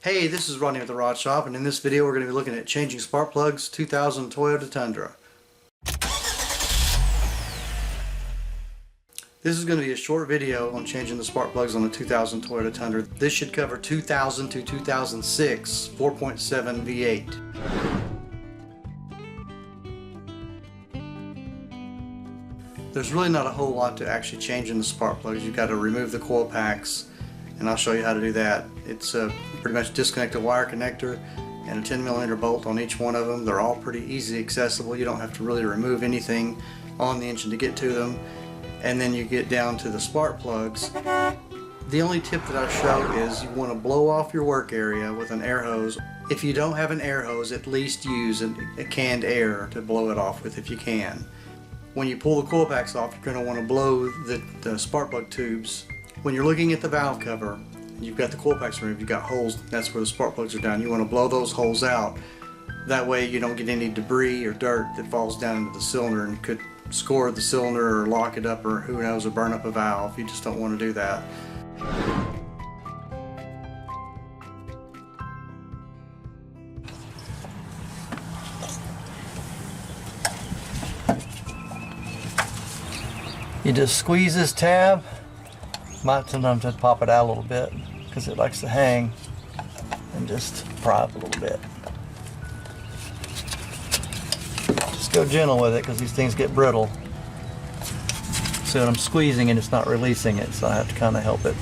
Hey, this is Rodney at the Rod Shop, and in this video we're going to be looking at changing spark plugs 2000 Toyota Tundra. This is going to be a short video on changing the spark plugs on the 2000 Toyota Tundra. This should cover 2000 to 2006 4.7 V8. There's really not a whole lot to actually change in the spark plugs. You've got to remove the coil packs, and I'll show you how to do that. It's pretty much disconnect a wire connector and a 10mm bolt on each one of them. They're all pretty easy accessible. You don't have to really remove anything on the engine to get to them. And then you get down to the spark plugs. The only tip that I show is you want to blow off your work area with an air hose. If you don't have an air hose, at least use a canned air to blow it off with if you can. When you pull the coil packs off, you're going to want to blow the spark plug tubes. When you're looking at the valve cover, you've got the coil packs removed, you've got holes, that's where the spark plugs are down. You want to blow those holes out. That way you don't get any debris or dirt that falls down into the cylinder and could score the cylinder or lock it up, or who knows, or burn up a valve. You just don't want to do that. You just squeeze this tab. Might sometimes just pop it out a little bit because it likes to hang, and just pry up a little bit. Just go gentle with it because these things get brittle. So when I'm squeezing and it's not releasing it, so I have to kind of help it.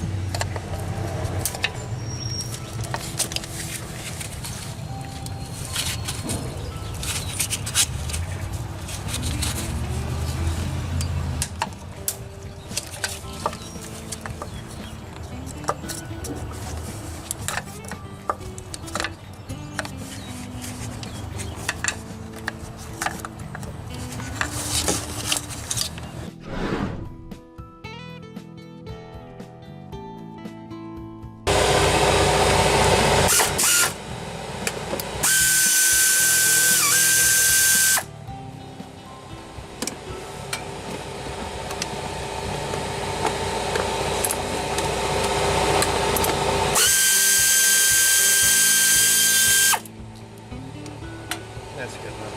That's good enough.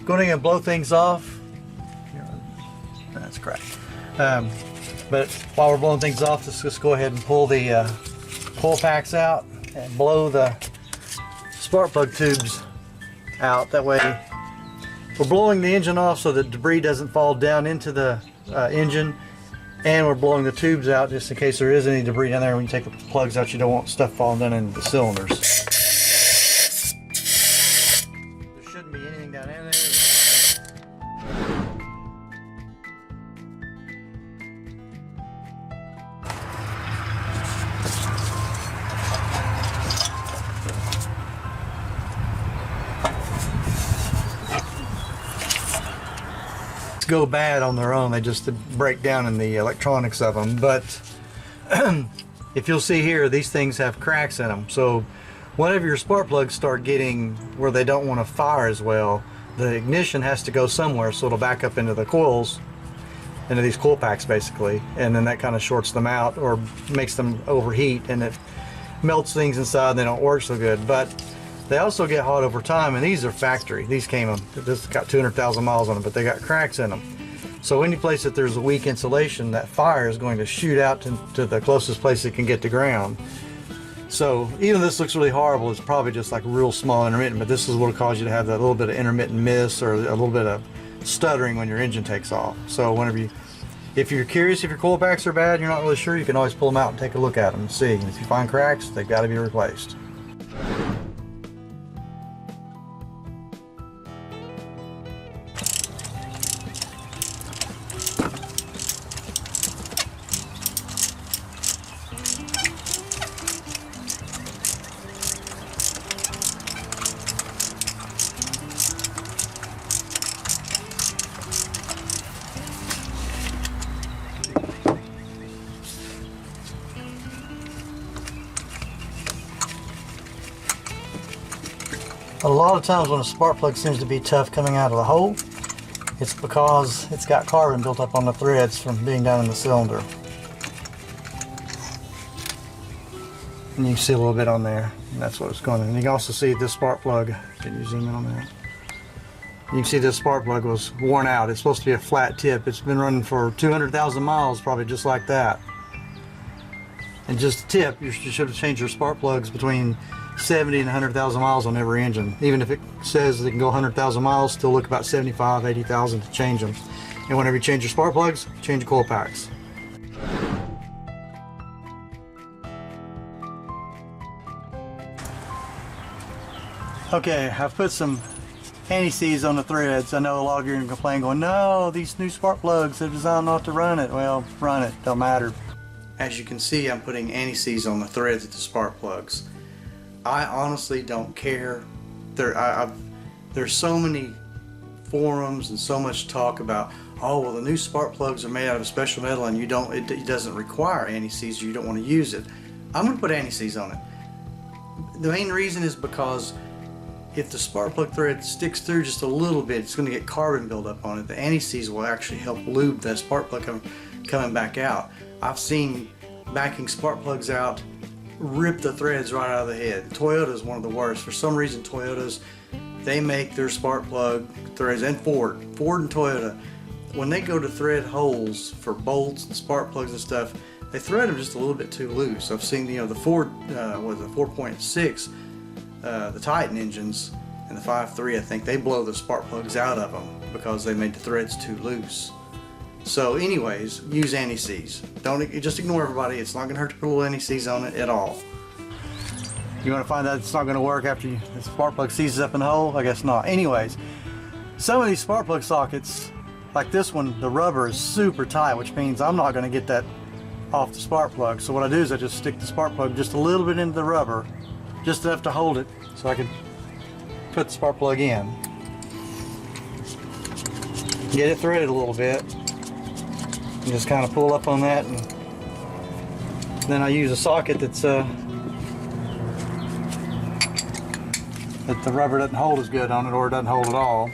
Going in and blow things off. That's correct. But while we're blowing things off, let's just go ahead and pull the coil packs out and blow the spark plug tubes out. That way we're blowing the engine off so that debris doesn't fall down into the engine, and we're blowing the tubes out just in case there is any debris down there. When you take the plugs out, you don't want stuff falling down into the cylinders. There shouldn't be anything down in there. Go bad on their own, they just break down in the electronics of them. But if you'll see here, these things have cracks in them, so whenever your spark plugs start getting where they don't want to fire as well, the ignition has to go somewhere, so it'll back up into the coils, into these coil packs basically, and then that kind of shorts them out or makes them overheat, and it melts things inside and they don't work so good. But they also get hot over time, and these are factory. These this got 200,000 miles on them, but they got cracks in them. So any place that there's a weak insulation, that fire is going to shoot out to the closest place it can get to ground. So even though this looks really horrible, it's probably just like real small intermittent, but this is what will cause you to have that little bit of intermittent miss or a little bit of stuttering when your engine takes off. So if you're curious if your coil packs are bad, you're not really sure, you can always pull them out and take a look at them and see. And if you find cracks, they've got to be replaced. A lot of times when a spark plug seems to be tough coming out of the hole, it's because it's got carbon built up on the threads from being down in the cylinder. And you can see a little bit on there, and that's what it's going on. And you can also see this spark plug. Can you zoom in on that? You can see this spark plug was worn out. It's supposed to be a flat tip. It's been running for 200,000 miles, probably just like that. And just a tip, you should have changed your spark plugs between 70 and 100,000 miles on every engine. Even if it says they can go 100,000 miles, still look about 75, 80,000 to change them. And whenever you change your spark plugs, change your coil packs. Okay, I've put some anti-seize on the threads. I know a lot of you are going to complain going, no, these new spark plugs, they're designed not to run it. Well, run it, don't matter. As you can see, I'm putting anti-seize on the threads of the spark plugs. I honestly don't care. There's so many forums and so much talk about, oh, well, the new spark plugs are made out of special metal and it doesn't require anti-seize, or you don't want to use it. I'm going to put anti-seize on it. The main reason is because if the spark plug thread sticks through just a little bit, it's going to get carbon buildup on it. The anti-seize will actually help lube that spark plug coming back out. I've seen backing spark plugs out rip the threads right out of the head. Toyota is one of the worst. For some reason, Toyotas, they make their spark plug threads, and Ford and Toyota, when they go to thread holes for bolts and spark plugs and stuff, they thread them just a little bit too loose. I've seen, the Ford, was it 4.6, the Titan engines, and the 5.3, I think, they blow the spark plugs out of them because they made the threads too loose. So anyways, use anti-seize. Just ignore everybody. It's not going to hurt to put a little anti-seize on it at all. You want to find out it's not going to work after the spark plug seizes up in the hole? I guess not. Anyways, some of these spark plug sockets, like this one, the rubber is super tight, which means I'm not going to get that off the spark plug. So what I do is I just stick the spark plug just a little bit into the rubber, just enough to hold it so I can put the spark plug in. Get it threaded a little bit. And just kind of pull up on that, and then I use a socket that the rubber doesn't hold as good on it, or it doesn't hold at all.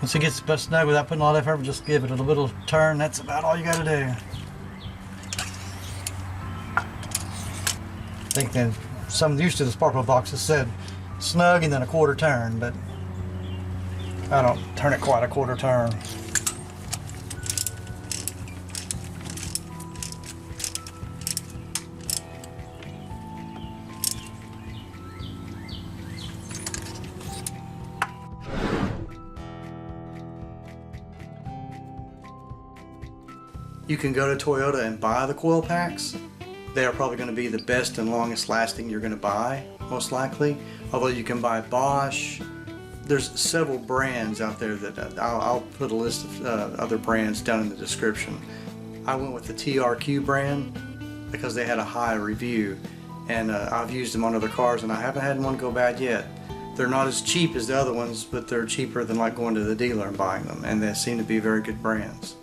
Once it gets best snug without putting a lot of effort, just give it a little turn. That's about all you got to do. I think that some used to the spark plug boxes said snug and then a quarter turn, but I don't turn it quite a quarter turn. You can go to Toyota and buy the coil packs. They are probably going to be the best and longest lasting you're going to buy, most likely. Although you can buy Bosch. There's several brands out there that I'll put a list of other brands down in the description. I went with the TRQ brand because they had a high review, and I've used them on other cars and I haven't had one go bad yet. They're not as cheap as the other ones, but they're cheaper than like going to the dealer and buying them, and they seem to be very good brands.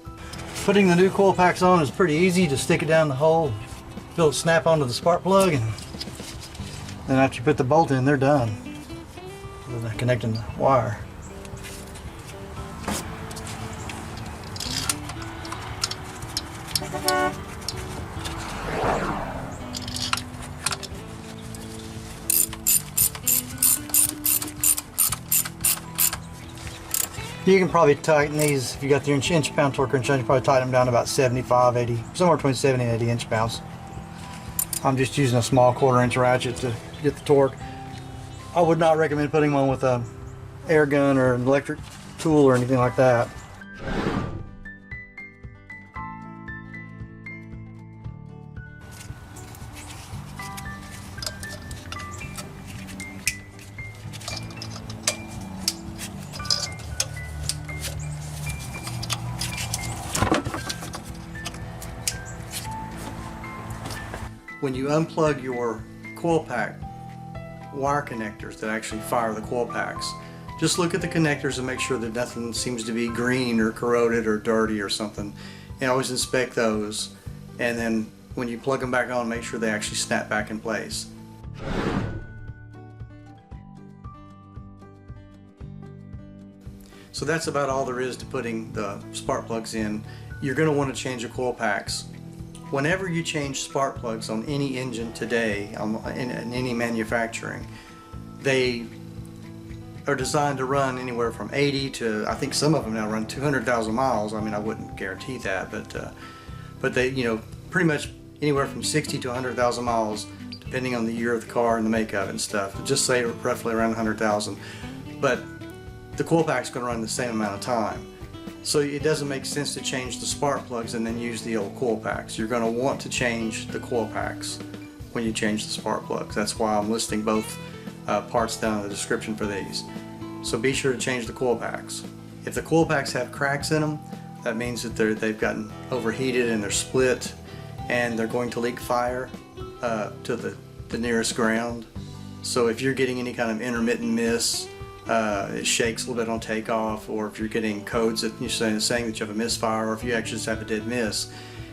Putting the new coil packs on is pretty easy. Just stick it down the hole, feel it snap onto the spark plug, and then after you put the bolt in, they're done. They're connecting the wire. You can probably tighten these, if you got the inch-pound torque wrench on, you probably tighten them down to about 75, 80, somewhere between 70 and 80 inch-pounds. I'm just using a small 1/4 inch ratchet to get the torque. I would not recommend putting one with a air gun or an electric tool or anything like that. when you unplug your coil pack wire connectors that actually fire the coil packs, just look at the connectors and make sure that nothing seems to be green or corroded or dirty or something, and always inspect those. And then when you plug them back on, make sure they actually snap back in place. So that's about all there is to putting the spark plugs in. You're going to want to change the coil packs. Whenever you change spark plugs on any engine today, in any manufacturing, they are designed to run anywhere from 80 to, I think some of them now run 200,000 miles. I mean, I wouldn't guarantee that, but they, you know, pretty much anywhere from 60 to 100,000 miles, depending on the year of the car and the make of it and stuff. Just say roughly around 100,000. But the coil pack's going to run the same amount of time. So it doesn't make sense to change the spark plugs and then use the old coil packs. You're going to want to change the coil packs when you change the spark plugs. That's why I'm listing both parts down in the description for these. So be sure to change the coil packs. If the coil packs have cracks in them, that means that they've gotten overheated and they're split and they're going to leak fire to the nearest ground. So if you're getting any kind of intermittent miss, it shakes a little bit on takeoff, or if you're getting codes that you're saying that you have a misfire, or if you actually just have a dead miss,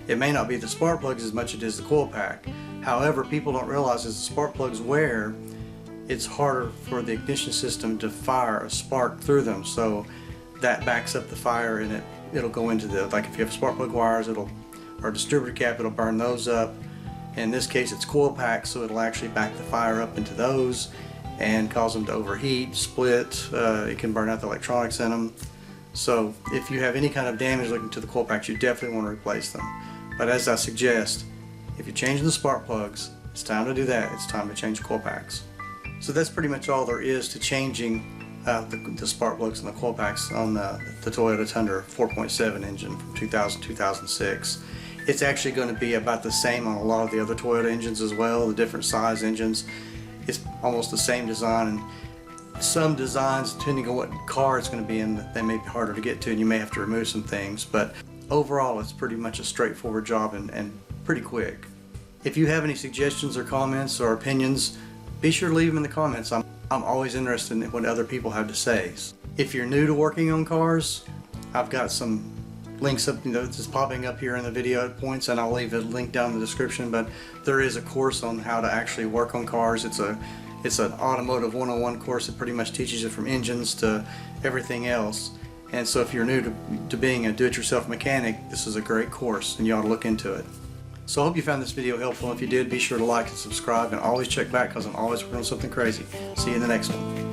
it may not be the spark plugs as much as it is the coil pack. However, people don't realize as the spark plugs wear, it's harder for the ignition system to fire a spark through them, so that backs up the fire and it'll go into the, like if you have spark plug wires, or distributor cap, it'll burn those up. In this case it's coil packs, so it'll actually back the fire up into those and cause them to overheat, split. It can burn out the electronics in them. So if you have any kind of damage looking to the coil packs, you definitely want to replace them. But as I suggest, if you're changing the spark plugs, it's time to do that. It's time to change coil packs. So that's pretty much all there is to changing the spark plugs and the coil packs on the Toyota Tundra 4.7 engine from 2000-2006. It's actually going to be about the same on a lot of the other Toyota engines as well, the different size engines. It's almost the same design, and some designs, depending on what car it's going to be in, they may be harder to get to and you may have to remove some things, but overall it's pretty much a straightforward job and pretty quick. If you have any suggestions or comments or opinions, be sure to leave them in the comments. I'm always interested in what other people have to say. If you're new to working on cars, I've got some links up, just popping up here in the video at points, and I'll leave a link down in the description, but there is a course on how to actually work on cars. It's an automotive 101 course that pretty much teaches you from engines to everything else. And so if you're new to being a do-it-yourself mechanic, this is a great course and you ought to look into it. So I hope you found this video helpful. If you did, be sure to like and subscribe, and always check back because I'm always working on something crazy. See you in the next one.